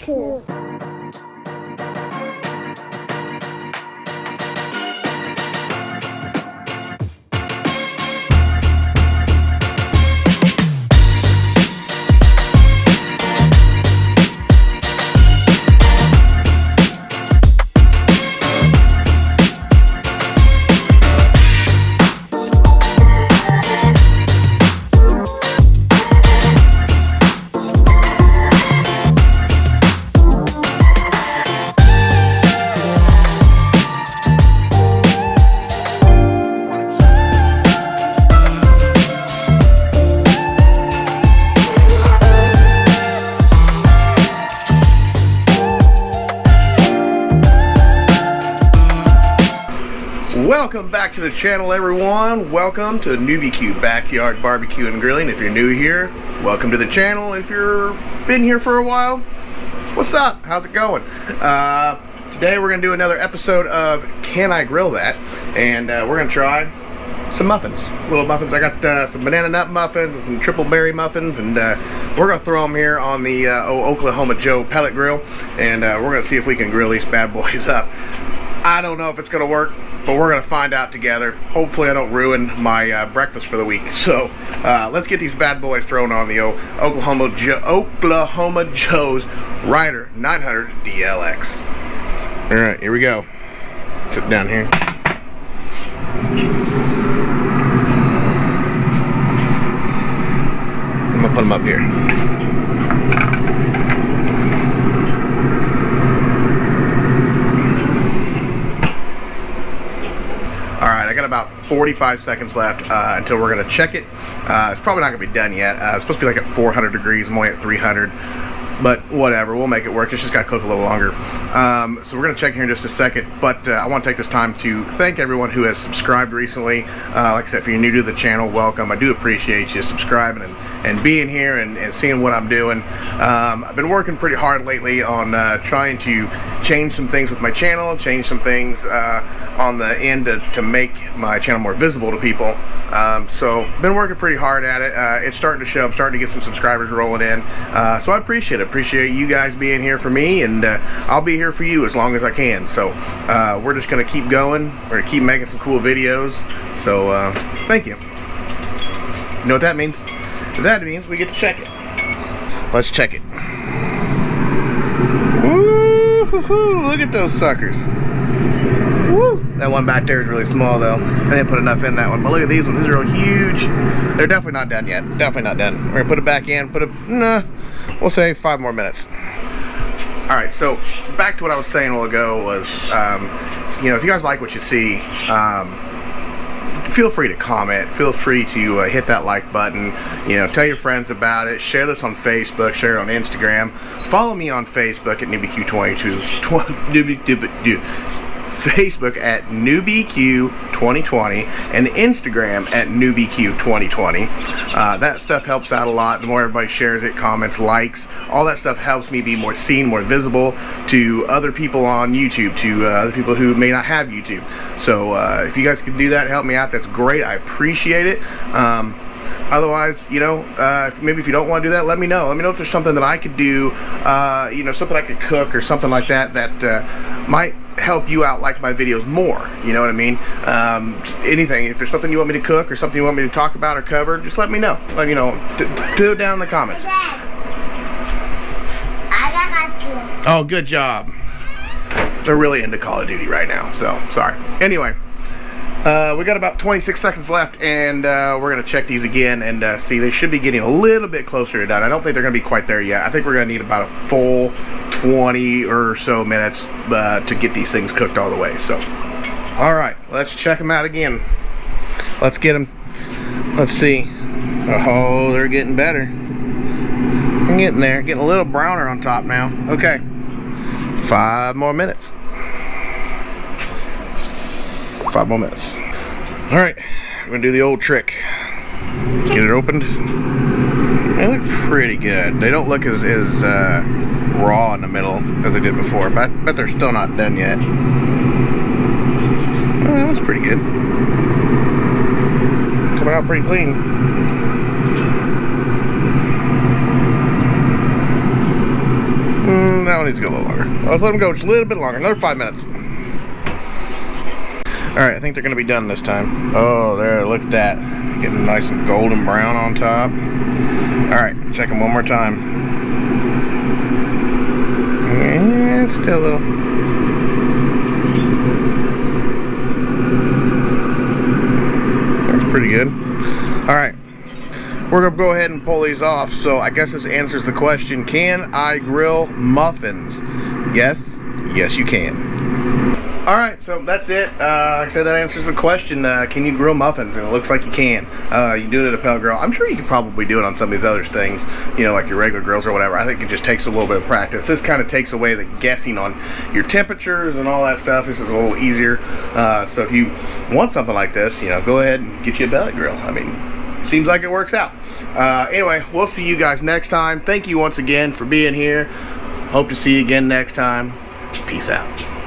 barbecue. Welcome back to the channel, everyone. Welcome to NewbieQ Backyard Barbecue and Grilling. If you're new here, welcome to the channel. If you've been here for a while, what's up? How's it going? Today we're gonna do another episode of Can I Grill That? And we're gonna try some muffins, little muffins. I got some banana nut muffins and some triple berry muffins, and we're gonna throw them here on the Oklahoma Joe pellet grill, and we're gonna see if we can grill these bad boys up. I don't know if it's gonna work, but we're gonna find out together. Hopefully I don't ruin my breakfast for the week. So let's get these bad boys thrown on the Oklahoma Joe's Ryder 900 DLX. All right, here we go. Sit down here. I'm gonna put them up here. Alright, I got about 45 seconds left until we're going to check it. It's probably not going to be done yet. It's supposed to be like at 400 degrees. I'm only at 300. But whatever, we'll make it work. It's just got to cook a little longer. So we're going to check here in just a second. But I want to take this time to thank everyone who has subscribed recently. Like I said, if you're new to the channel, welcome. I do appreciate you subscribing and being here and seeing what I'm doing. I've been working pretty hard lately on trying to change some things with my channel, change some things on the end to make my channel more visible to people. So been working pretty hard at it. It's starting to show. I'm starting to get some subscribers rolling in. So I appreciate it. Appreciate you guys being here for me, and I'll be here for you as long as I can. So we're just gonna keep going. We're gonna keep making some cool videos. So thank you. You know what that means? That means we get to check it. Let's check it. Woo-hoo-hoo, look at those suckers. Woo! That one back there is really small though. I didn't put enough in that one. But look at these ones. These are real huge. They're definitely not done yet. Definitely not done. We're gonna put it back in. We'll say 5 more minutes. All right. So back to what I was saying a while ago was, you know, if you guys like what you see, feel free to comment. Feel free to hit that like button. You know, tell your friends about it. Share this on Facebook. Share it on Instagram. Follow me on Facebook at NewbieQ2020. Facebook at NewbieQ2020 and Instagram at NewbieQ2020. That stuff helps out a lot. The more everybody shares it, comments, likes, all that stuff helps me be more seen, more visible to other people on YouTube, to other people who may not have YouTube. So if you guys can do that, help me out, that's great. I appreciate it. Otherwise, you know, maybe if you don't want to do that, let me know. Let me know if there's something that I could do, you know, something I could cook or something like that that might help you out, like my videos more. You know what I mean? Anything. If there's something you want me to cook or something you want me to talk about or cover, just let me know. Let me know. Do it down in the comments. I got ice cream. Oh, good job. They're really into Call of Duty right now, so sorry. Anyway. We got about 26 seconds left, and we're going to check these again and see. They should be getting a little bit closer to done. I don't think they're going to be quite there yet. I think we're going to need about a full 20 or so minutes to get these things cooked all the way. So, all right, let's check them out again. Let's get them. Let's see. Oh, they're getting better. I'm getting there. Getting a little browner on top now. Okay. 5 more minutes. 5 more minutes. All right, we're gonna do the old trick. Get it opened. They look pretty good. They don't look as raw in the middle as they did before, but I bet they're still not done yet. Well, that was pretty good. Coming out pretty clean. That No, it needs to go a little longer. Let's let them go just a little bit longer. Another 5 minutes. Alright, I think they're going to be done this time. Oh, there, look at that. Getting nice and golden brown on top. Alright, check them one more time. Yeah, it's still a little. That's pretty good. Alright, we're going to go ahead and pull these off. So I guess this answers the question, can I grill muffins? Yes, yes you can. Alright, so that's it. Like I said, that answers the question, can you grill muffins? And it looks like you can. You can do it at a pellet grill. I'm sure you can probably do it on some of these other things, you know, like your regular grills or whatever. I think it just takes a little bit of practice. This kind of takes away the guessing on your temperatures and all that stuff. This is a little easier. So if you want something like this, you know, go ahead and get you a pellet grill. I mean, seems like it works out. Anyway, we'll see you guys next time. Thank you once again for being here. Hope to see you again next time. Peace out.